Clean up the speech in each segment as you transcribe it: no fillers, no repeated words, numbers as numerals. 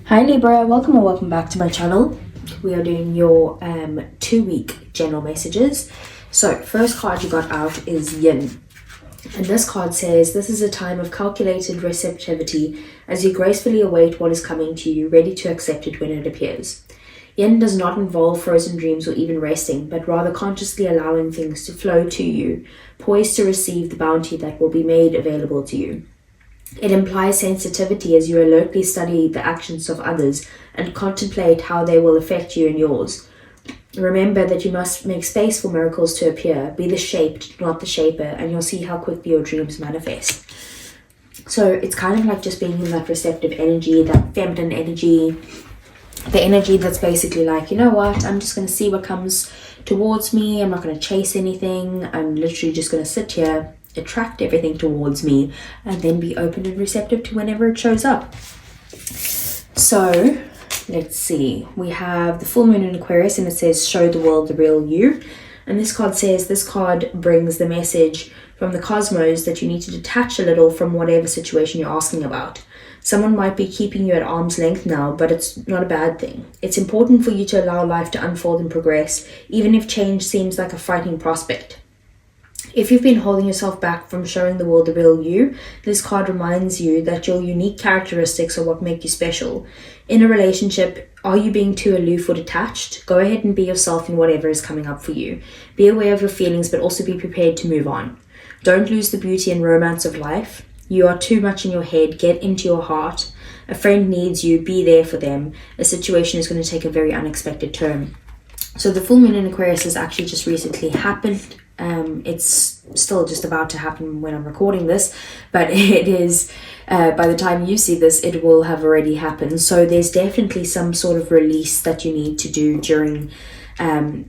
Hi Libra, welcome or welcome back to my channel. We are doing your 2-week general messages. So first card you got out is Yin. And this card says, this is a time of calculated receptivity as you gracefully await what is coming to you, ready to accept it when it appears. Yin does not involve frozen dreams or even resting, but rather consciously allowing things to flow to you, poised to receive the bounty that will be made available to you. It implies sensitivity as you alertly study the actions of others and contemplate how they will affect you and yours. Remember that you must make space for miracles to appear. Be the shaped, not the shaper, and you'll see how quickly your dreams manifest. So it's kind of like just being in that receptive energy, that feminine energy, the energy that's basically like, you know what, I'm just going to see what comes towards me. I'm not going to chase anything. I'm literally just going to sit here, attract everything towards me, and then be open and receptive to whenever it shows up. So let's see, we have the full moon in Aquarius, and it says show the world the real you. And this card says, this card brings the message from the cosmos that you need to detach a little from whatever situation you're asking about. Someone might be keeping you at arm's length now, but it's not a bad thing. It's important for you to allow life to unfold and progress, even if change seems like a frightening prospect. If you've been holding yourself back from showing the world the real you, this card reminds you that your unique characteristics are what make you special. In a relationship, are you being too aloof or detached? Go ahead and be yourself in whatever is coming up for you. Be aware of your feelings, but also be prepared to move on. Don't lose the beauty and romance of life. You are too much in your head. Get into your heart. A friend needs you. Be there for them. A situation is going to take a very unexpected turn. So the full moon in Aquarius has actually just recently happened. It's still just about to happen when I'm recording this, but it is, by the time you see this, it will have already happened. So there's definitely some sort of release that you need to do during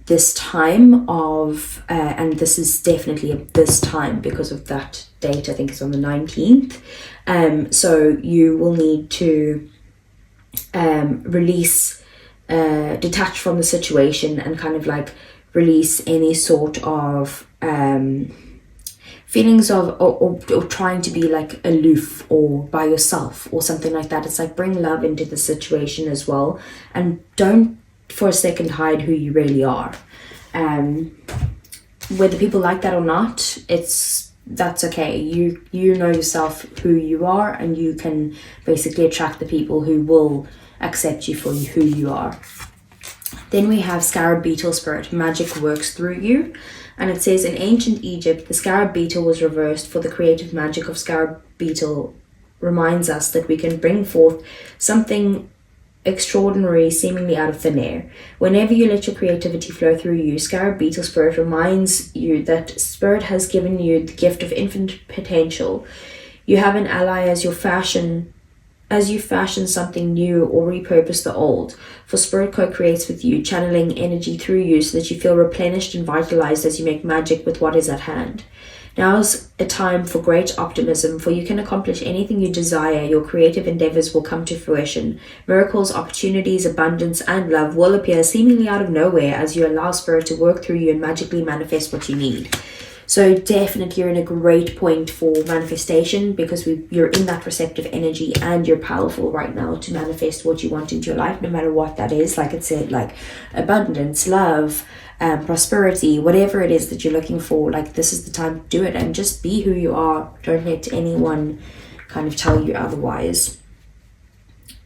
this time of, and this is definitely this time because of that date. I think it's on the 19th. So you will need to release, detach from the situation and kind of like release any sort of feelings of or trying to be like aloof or by yourself or something like that. It's like bring love into the situation as well, and don't for a second hide who you really are. Whether people like that or not, that's okay. You know yourself who you are, and you can basically attract the people who will accept you for who you are. Then we have Scarab Beetle Spirit. Magic works through you. And it says, in ancient Egypt, the Scarab Beetle was reversed, for the creative magic of Scarab Beetle reminds us that we can bring forth something extraordinary seemingly out of thin air. Whenever you let your creativity flow through you, Scarab Beetle Spirit reminds you that Spirit has given you the gift of infinite potential. You have an ally as you fashion something new or repurpose the old. For Spirit co-creates with you, channeling energy through you so that you feel replenished and vitalized as you make magic with what is at hand. Now's a time for great optimism, for you can accomplish anything you desire. Your creative endeavors will come to fruition. Miracles, opportunities, abundance, and love will appear seemingly out of nowhere as you allow Spirit to work through you and magically manifest what you need. So definitely you're in a great point for manifestation, because you're in that receptive energy and you're powerful right now to manifest what you want into your life, no matter what that is. Like it said, like abundance, love, prosperity, whatever it is that you're looking for, like this is the time to do it, and just be who you are. Don't let anyone kind of tell you otherwise.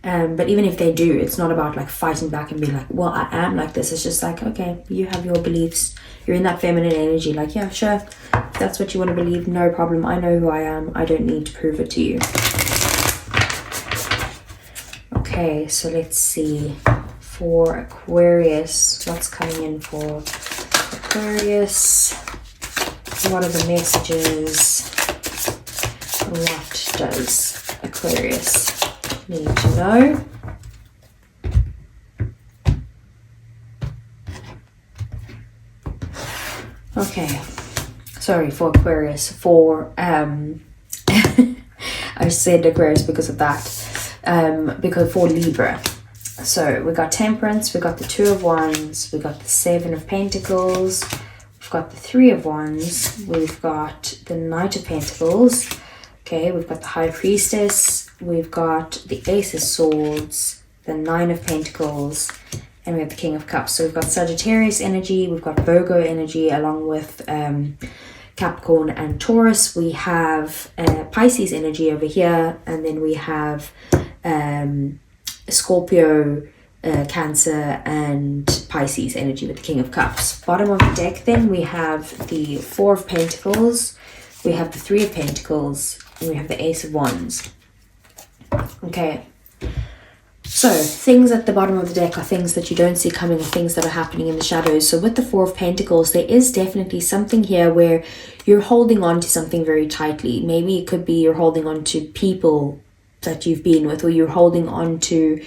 But even if they do, it's not about like fighting back and being like, well, I am like this. It's just like, okay, you have your beliefs. You're in that feminine energy. Like, yeah, sure. If that's what you want to believe, no problem. I know who I am. I don't need to prove it to you. Okay, so let's see. For Aquarius, what's coming in for Aquarius? What are the messages? What does Aquarius need to know? Okay, sorry, for Aquarius, for I said Aquarius because of that, because for Libra. So we got Temperance, we got the Two of Wands, we got the Seven of Pentacles, we've got the Three of Wands, we've got the Knight of Pentacles, okay, we've got the High Priestess, we've got the Ace of Swords, the Nine of Pentacles, and we have the King of Cups. So we've got Sagittarius energy, we've got Virgo energy, along with Capricorn and Taurus. We have Pisces energy over here, and then we have Scorpio, Cancer, and Pisces energy with the King of Cups. Bottom of the deck then, we have the Four of Pentacles, we have the Three of Pentacles, and we have the Ace of Wands. Okay, so things at the bottom of the deck are things that you don't see coming, or things that are happening in the shadows. So with the Four of Pentacles, there is definitely something here where you're holding on to something very tightly. Maybe it could be you're holding on to people that you've been with, or you're holding on to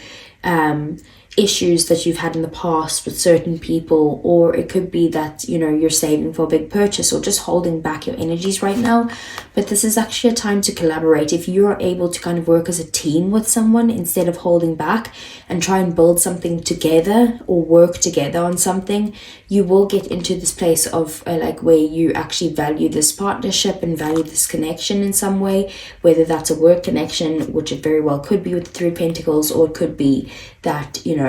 issues that you've had in the past with certain people, or it could be that, you know, you're saving for a big purchase, or just holding back your energies right now. But this is actually a time to collaborate. If you are able to kind of work as a team with someone instead of holding back, and try and build something together or work together on something, you will get into this place of like where you actually value this partnership and value this connection in some way, whether that's a work connection, which it very well could be with the Three of Pentacles, or it could be that, you know,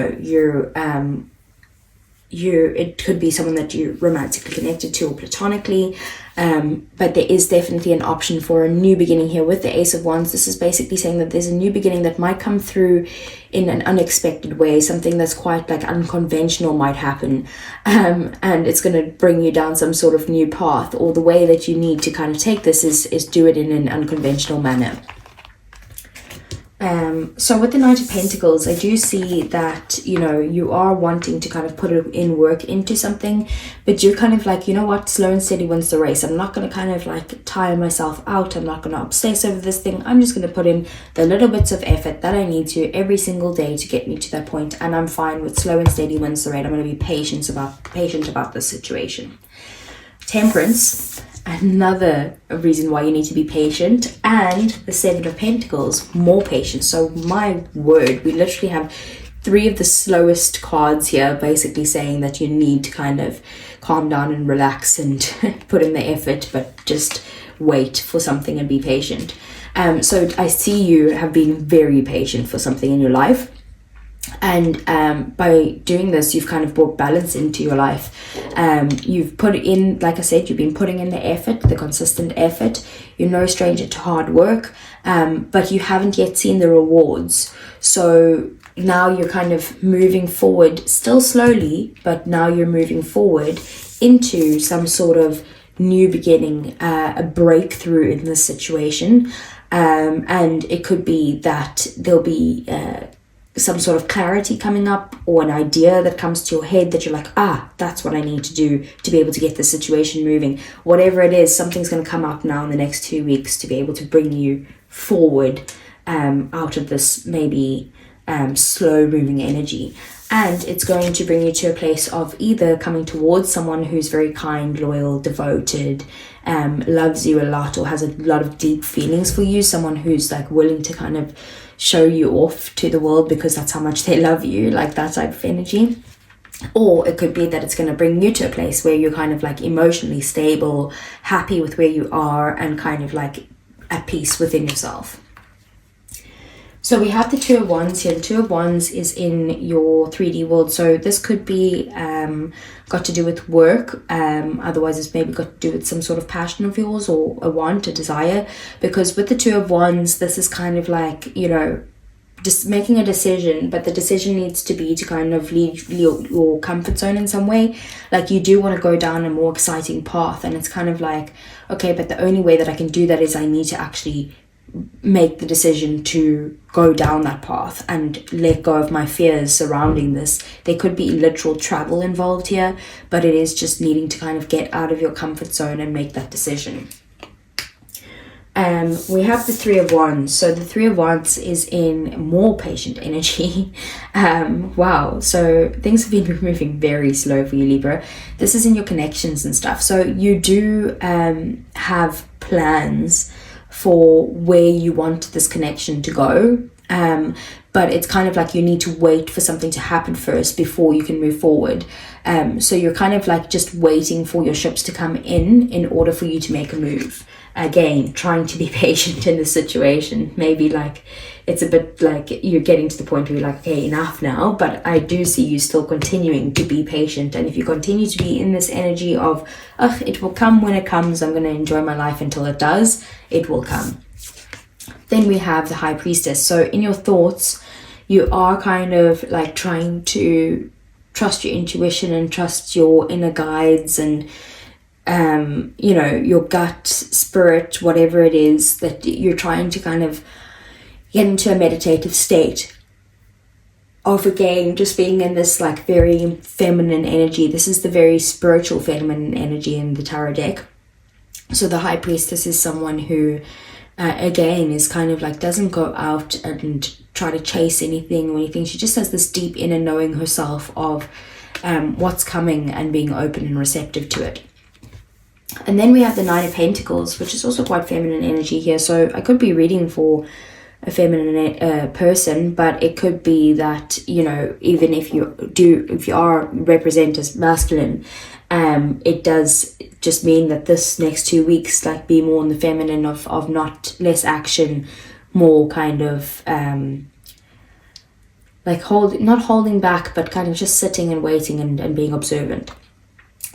it could be someone that you're romantically connected to or platonically, but there is definitely an option for a new beginning here with the Ace of Wands. This is basically saying that there's a new beginning that might come through in an unexpected way. Something that's quite like unconventional might happen, and it's going to bring you down some sort of new path, or the way that you need to kind of take this is do it in an unconventional manner. So with the Knight of Pentacles, I do see that, you know, you are wanting to kind of put in work into something, but you're kind of like, you know what, slow and steady wins the race. I'm not going to kind of like tire myself out. I'm not going to obsess over this thing. I'm just going to put in the little bits of effort that I need to every single day to get me to that point, and I'm fine with slow and steady wins the race. I'm going to be patient about this situation. Temperance, another reason why you need to be patient, and the Seven of Pentacles, more patience. So my word, we literally have three of the slowest cards here, basically saying that you need to kind of calm down and relax and put in the effort, but just wait for something and be patient. So I see you have been very patient for something in your life. And by doing this, you've kind of brought balance into your life. You've put in, like I said, you've been putting in the effort, the consistent effort. You're no stranger to hard work, but you haven't yet seen the rewards. So now you're kind of moving forward, still slowly, but now you're moving forward into some sort of new beginning, a breakthrough in this situation. And it could be that there'll be some sort of clarity coming up, or an idea that comes to your head that you're like, that's what I need to do to be able to get the situation moving. Whatever it is, something's going to come up now in the next 2 weeks to be able to bring you forward out of this maybe slow moving energy. And it's going to bring you to a place of either coming towards someone who's very kind, loyal, devoted, loves you a lot, or has a lot of deep feelings for you, someone who's like willing to kind of show you off to the world because that's how much they love you, like that type of energy. Or it could be that it's going to bring you to a place where you're kind of like emotionally stable, happy with where you are, and kind of like at peace within yourself. So we have the Two of Wands here. The Two of Wands is in your 3D world. So this could be got to do with work. Otherwise, it's maybe got to do with some sort of passion of yours, or a want, a desire. Because with the Two of Wands, this is kind of like, you know, just making a decision, but the decision needs to be to kind of leave your comfort zone in some way. Like you do want to go down a more exciting path, and it's kind of like, okay, but the only way that I can do that is I need to actually make the decision to go down that path and let go of my fears surrounding this. There could be literal travel involved here, but it is just needing to kind of get out of your comfort zone and make that decision. We have the Three of Wands. So the Three of Wands is in more patient energy. Wow, so things have been moving very slow for you, Libra. This is in your connections and stuff. So you do have plans for where you want this connection to go, but it's kind of like you need to wait for something to happen first before you can move forward. So you're kind of like just waiting for your ships to come in order for you to make a move. again, trying to be patient in the situation. Maybe like it's a bit like you're getting to the point where you're like, okay, enough now. But I do see you still continuing to be patient. And if you continue to be in this energy of, ugh, it will come when it comes, I'm going to enjoy my life until it does, it will come. Then we have the High Priestess. So in your thoughts, you are kind of like trying to trust your intuition and trust your inner guides and you know, your gut, spirit, whatever it is that you're trying to kind of get into a meditative state of, again, just being in this like very feminine energy. This is the very spiritual feminine energy in the tarot deck. So the High Priestess is someone who again is kind of like doesn't go out and try to chase anything or anything. She just has this deep inner knowing herself of what's coming and being open and receptive to it. And then we have the Nine of Pentacles, which is also quite feminine energy here. So I could be reading for a feminine person, but it could be that, you know, even if you are represent as masculine, it does just mean that this next 2 weeks, like, be more in the feminine of not less action, more kind of like not holding back, but kind of just sitting and waiting and being observant.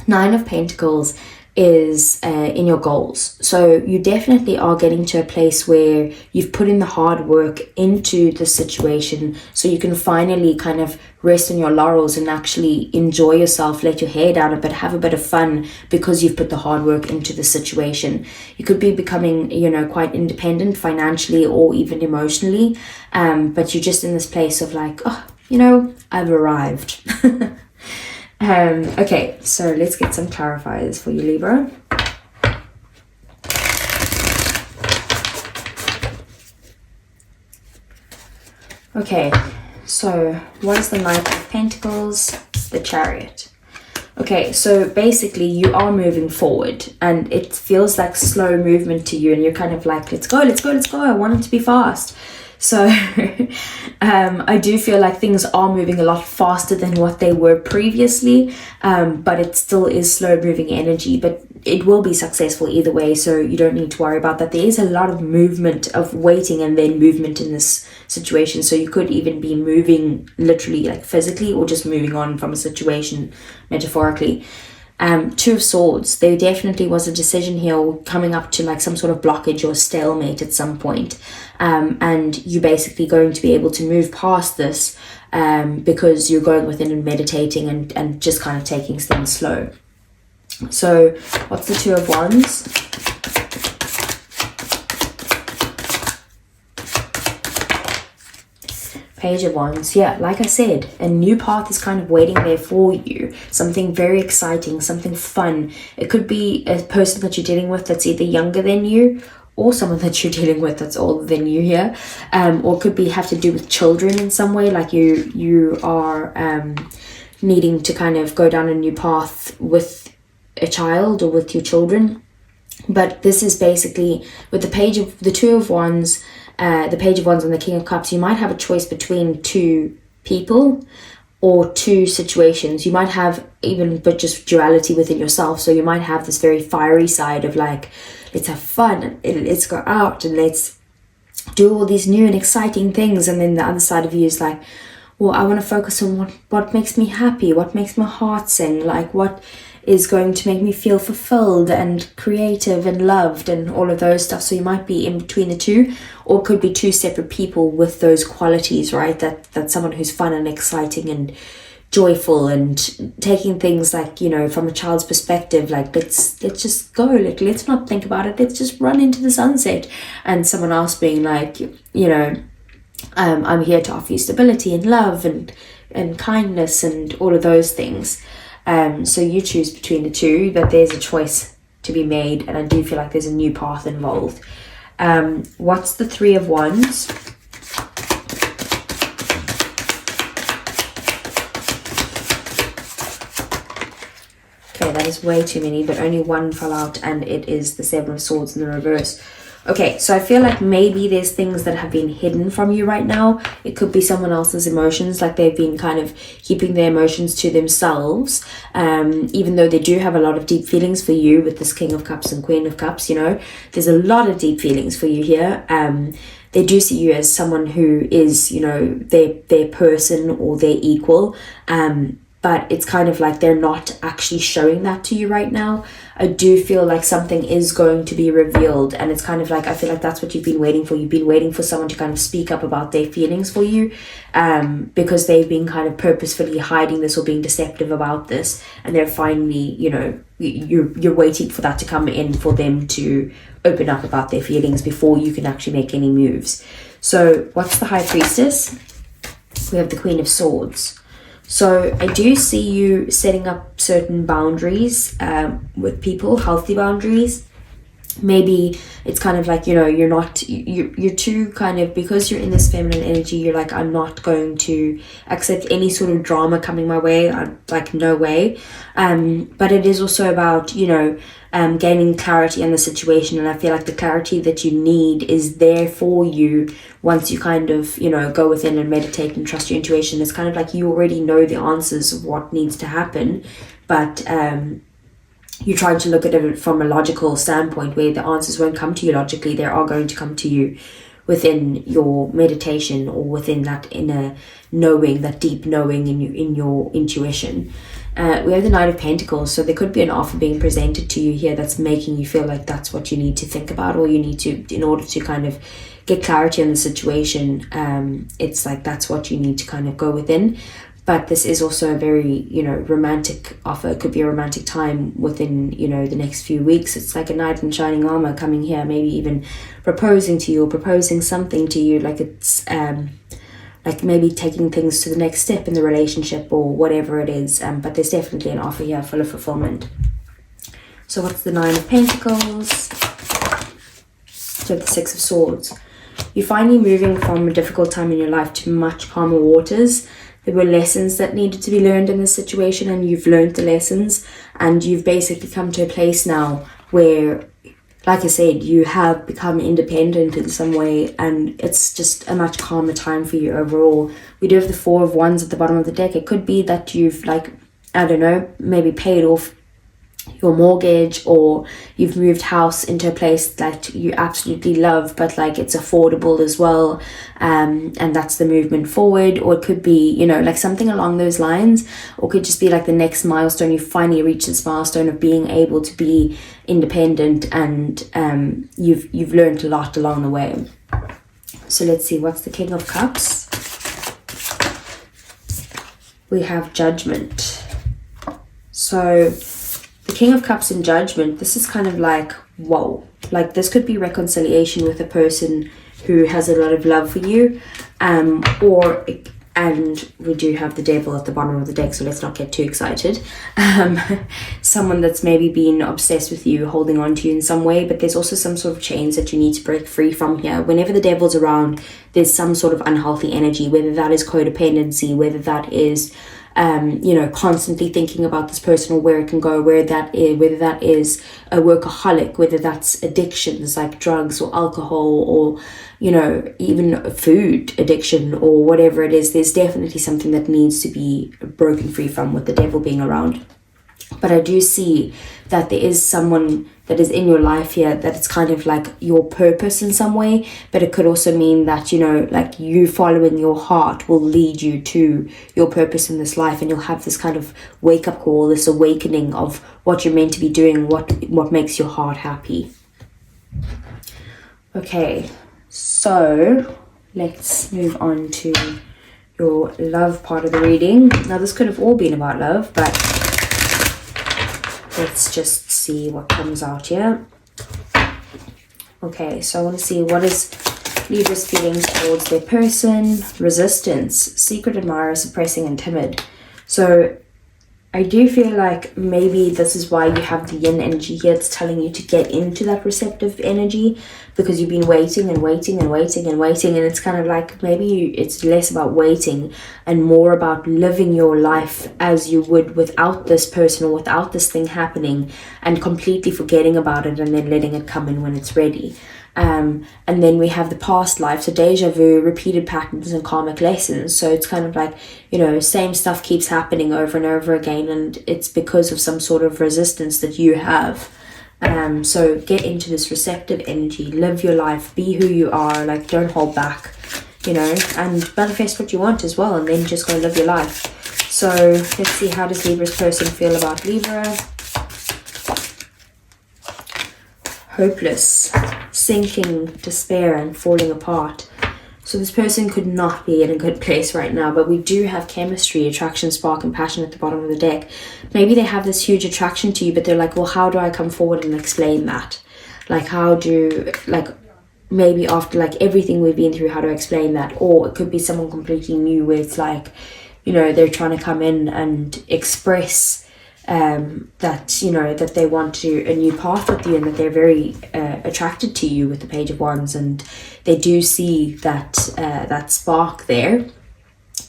Nine of Pentacles is in your goals. So you definitely are getting to a place where you've put in the hard work into the situation, so you can finally kind of rest on your laurels and actually enjoy yourself, let your hair down a bit, have a bit of fun because you've put the hard work into the situation. You could be becoming, you know, quite independent financially or even emotionally, but you're just in this place of like, oh, you know, I've arrived. Okay, so let's get some clarifiers for you, Libra. Okay, so what is the Knight of Pentacles? The Chariot. Okay, so basically you are moving forward and it feels like slow movement to you, and you're kind of like, let's go, let's go, let's go. I want it to be fast. So I do feel like things are moving a lot faster than what they were previously, but it still is slow moving energy, but it will be successful either way, so you don't need to worry about that. There is a lot of movement, of waiting and then movement in this situation, so you could even be moving literally, like physically, or just moving on from a situation metaphorically. Two of Swords, there definitely was a decision here coming up to like some sort of blockage or stalemate at some point, and you're basically going to be able to move past this because you're going within and meditating and just kind of taking things slow. So what's the Two of Wands? Page of Wands. Yeah, like I said, a new path is kind of waiting there for you. Something very exciting, something fun. It could be a person that you're dealing with that's either younger than you, or someone that you're dealing with that's older than you here. Or it could be have to do with children in some way, like you are needing to kind of go down a new path with a child or with your children. But this is basically with the Two of Wands, the Page of Wands and the King of Cups. You might have a choice between two people or two situations. You might have but just duality within yourself. So you might have this very fiery side of like, let's have fun, let's go out and let's do all these new and exciting things. And then the other side of you is like, well, I want to focus on what makes me happy, what makes my heart sing, like what is going to make me feel fulfilled and creative and loved and all of those stuff. So you might be in between the two, or it could be two separate people with those qualities, right? That's someone who's fun and exciting and joyful and taking things like, you know, from a child's perspective, like let's just go, like let's not think about it, let's just run into the sunset. And someone else being like, you know, I'm here to offer you stability and love and kindness and all of those things. So you choose between the two, that there's a choice to be made, and I do feel like there's a new path involved. What's the Three of Wands? Okay, that is way too many, but only one fell out, and it is the Seven of Swords in the reverse. Okay, so I feel like maybe there's things that have been hidden from you right now. It could be someone else's emotions, like they've been kind of keeping their emotions to themselves, even though they do have a lot of deep feelings for you with this King of Cups and Queen of Cups, you know. There's a lot of deep feelings for you here. They do see you as someone who is, you know, their person or their equal, but it's kind of like they're not actually showing that to you right now. I do feel like something is going to be revealed, and it's kind of like, I feel like that's what you've been waiting for. You've been waiting for someone to kind of speak up about their feelings for you, because they've been kind of purposefully hiding this or being deceptive about this, and they're finally, you know, you're waiting for that to come in for them to open up about their feelings before you can actually make any moves. So what's the High Priestess? We have the Queen of Swords. So I do see you setting up certain boundaries with people, healthy boundaries. Maybe it's kind of like, you know, you're too kind of, because you're in this feminine energy, you're like, I'm not going to accept any sort of drama coming my way. I'm like, no way. But it is also about, you know, gaining clarity on the situation, and I feel like the clarity that you need is there for you once you kind of, you know, go within and meditate and trust your intuition. It's kind of like you already know the answers of what needs to happen, but you try to look at it from a logical standpoint where the answers won't come to you logically. They are going to come to you within your meditation or within that inner knowing, that deep knowing in your intuition. We have the Knight of Pentacles, so there could be an offer being presented to you here that's making you feel like that's what you need to think about, or you need to, in order to kind of get clarity on the situation. It's like that's what you need to kind of go within. But this is also a very, you know, romantic offer. It could be a romantic time within, you know, the next few weeks. It's like a knight in shining armor coming here, maybe even proposing to you or proposing something to you. Like it's like maybe taking things to the next step in the relationship or whatever it is. But there's definitely an offer here full of fulfillment. So what's the Nine of Pentacles? So the Six of Swords. You're finally moving from a difficult time in your life to much calmer waters. There were lessons that needed to be learned in this situation, and you've learned the lessons, and you've basically come to a place now where, like I said, you have become independent in some way, and it's just a much calmer time for you overall. We do have the Four of Wands at the bottom of the deck. It could be that you've, like, I don't know, maybe paid off your mortgage, or you've moved house into a place that you absolutely love, but like it's affordable as well, and that's the movement forward. Or it could be, you know, like something along those lines, or could just be like the next milestone. You finally reach this milestone of being able to be independent, and you've learned a lot along the way. So let's see, what's the King of Cups? We have Judgment. So the King of Cups and Judgment, this is kind of like, whoa, like this could be reconciliation with a person who has a lot of love for you, and we do have the Devil at the bottom of the deck, so let's not get too excited. Someone that's maybe been obsessed with you, holding on to you in some way, but there's also some sort of chains that you need to break free from here. Whenever the Devil's around, there's some sort of unhealthy energy, whether that is codependency, whether that is you know, constantly thinking about this person or where it can go, whether that is a workaholic, whether that's addictions like drugs or alcohol, or, you know, even food addiction or whatever it is. There's definitely something that needs to be broken free from with the Devil being around. But I do see that there is someone that is in your life here that it's kind of like your purpose in some way, but it could also mean that, you know, like you following your heart will lead you to your purpose in this life, and you'll have this kind of wake up call, this awakening of what you're meant to be doing, what makes your heart happy. Okay, so let's move on to your love part of the reading. Now this could have all been about love, but let's just see what comes out here. Okay, so I want to see what is Libra's feelings towards their person. Resistance, secret admirer, suppressing and timid. So I do feel like maybe this is why you have the yin energy here. It's telling you to get into that receptive energy, because you've been waiting and waiting and waiting and waiting, and it's kind of like maybe it's less about waiting and more about living your life as you would without this person or without this thing happening, and completely forgetting about it and then letting it come in when it's ready. And then we have the past life, so deja vu, repeated patterns and karmic lessons. So it's kind of like, you know, same stuff keeps happening over and over again, and it's because of some sort of resistance that you have. So get into this receptive energy, live your life, be who you are, like don't hold back, you know, and manifest what you want as well, and then just go live your life. So let's see, how does Libra's person feel about Libra? Hopeless, sinking, despair, and falling apart. So this person could not be in a good place right now, but we do have chemistry, attraction, spark, and passion at the bottom of the deck. Maybe they have this huge attraction to you, but they're like, well, how do I come forward and explain that? Like, how do, like, maybe after like everything we've been through, how do I explain that? Or it could be someone completely new where it's like, you know, they're trying to come in and express that, you know, that they want to a new path with you, and that they're very attracted to you with the Page of Wands, and they do see that that spark there,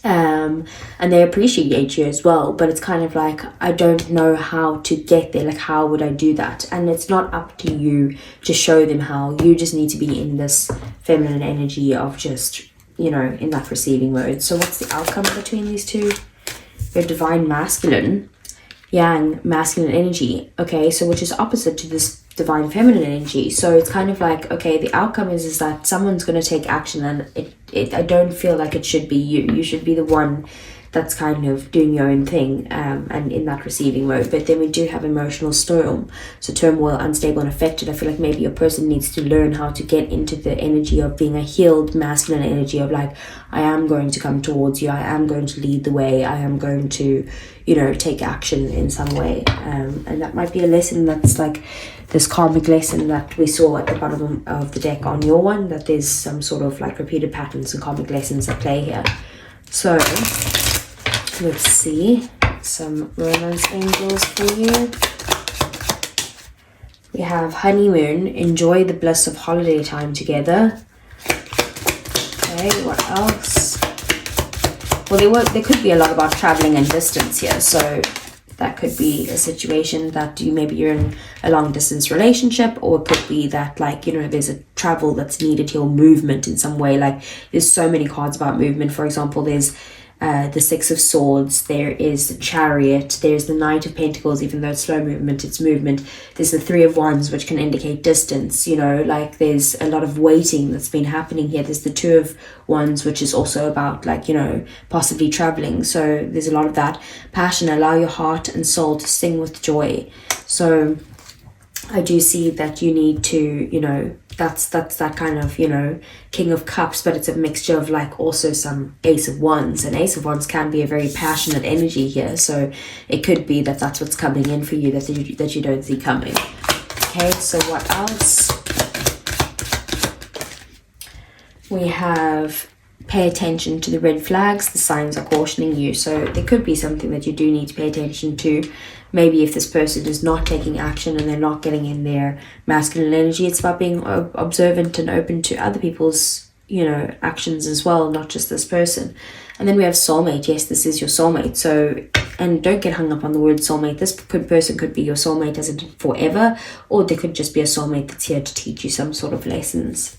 and they appreciate you as well. But it's kind of like, I don't know how to get there, like how would I do that? And it's not up to you to show them how. You just need to be in this feminine energy of just, you know, in that receiving mode. So what's the outcome between these two? Your divine masculine, yang masculine energy, okay, so which is opposite to this divine feminine energy. So it's kind of like, okay, the outcome is that someone's going to take action, and I don't feel like it should be you should be the one that's kind of doing your own thing, and in that receiving mode. But then we do have emotional storm, so turmoil, unstable, and affected. I feel like maybe your person needs to learn how to get into the energy of being a healed masculine energy of like, I am going to come towards you, I am going to lead the way, I am going to, you know, take action in some way, and that might be a lesson that's like this karmic lesson that we saw at the bottom of the deck on your one, that there's some sort of like repeated patterns and karmic lessons at play here. So let's see some romance angels for you. We have honeymoon, enjoy the bliss of holiday time together. Okay, what else? Well, there could be a lot about traveling and distance here, so that could be a situation that you're in a long distance relationship, or it could be that, like, you know, there's a travel that's needed here, movement in some way. Like, there's so many cards about movement. For example, there's the Six of Swords, there is the Chariot, there's the Knight of Pentacles. Even though it's slow movement, it's movement. There's the Three of Wands, which can indicate distance, you know, like there's a lot of waiting that's been happening here. There's the Two of Wands, which is also about, like, you know, possibly traveling. So there's a lot of that. Passion, allow your heart and soul to sing with joy. So I do see that you need to, you know, that's that kind of, you know, King of Cups, but it's a mixture of like also some Ace of Wands, and Ace of Wands can be a very passionate energy here. So it could be that that's what's coming in for you that you don't see coming. Okay, so what else? We have pay attention to the red flags. The signs are cautioning you. So there could be something that you do need to pay attention to. Maybe if this person is not taking action and they're not getting in their masculine energy, it's about being observant and open to other people's, you know, actions as well, not just this person. And then we have soulmate. Yes, this is your soulmate. So, and don't get hung up on the word soulmate. This person could be your soulmate as in forever, or they could just be a soulmate that's here to teach you some sort of lessons,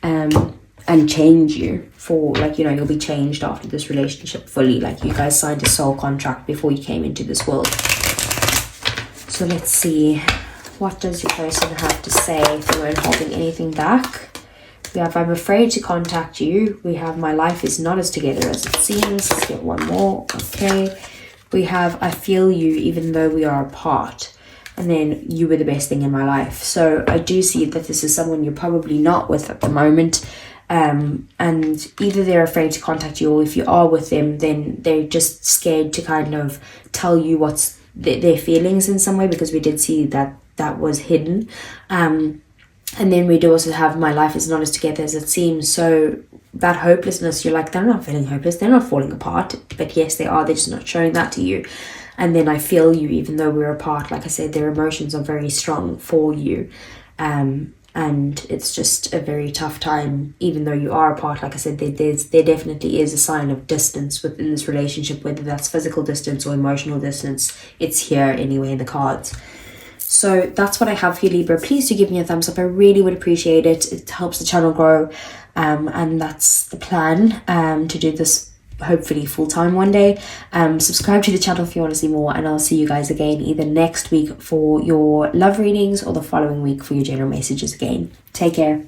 and change you for, like, you know, you'll be changed after this relationship fully. Like, you guys signed a soul contract before you came into this world. So let's see, what does your person have to say if they weren't holding anything back? We have, I'm afraid to contact you. We have, my life is not as together as it seems. Let's get one more. Okay. We have, I feel you even though we are apart. And then, you were the best thing in my life. So I do see that this is someone you're probably not with at the moment. And either they're afraid to contact you, or if you are with them, then they're just scared to kind of tell you what's their feelings in some way, because we did see that was hidden. And then we do also have, my life is not as together as it seems. So that hopelessness, you're like, they're not feeling hopeless, they're not falling apart, but yes they are, they're just not showing that to you. And then, I feel you even though we're apart. Like I said, their emotions are very strong for you, and it's just a very tough time even though you are apart. Like I said, there definitely is a sign of distance within this relationship, whether that's physical distance or emotional distance. It's here anyway in the cards. So that's what I have for you, Libra. Please do give me a thumbs up. I really would appreciate it. It helps the channel grow. And that's the plan, to do this hopefully full-time one day. Subscribe to the channel if you want to see more, and I'll see you guys again either next week for your love readings or the following week for your general messages again. Take care.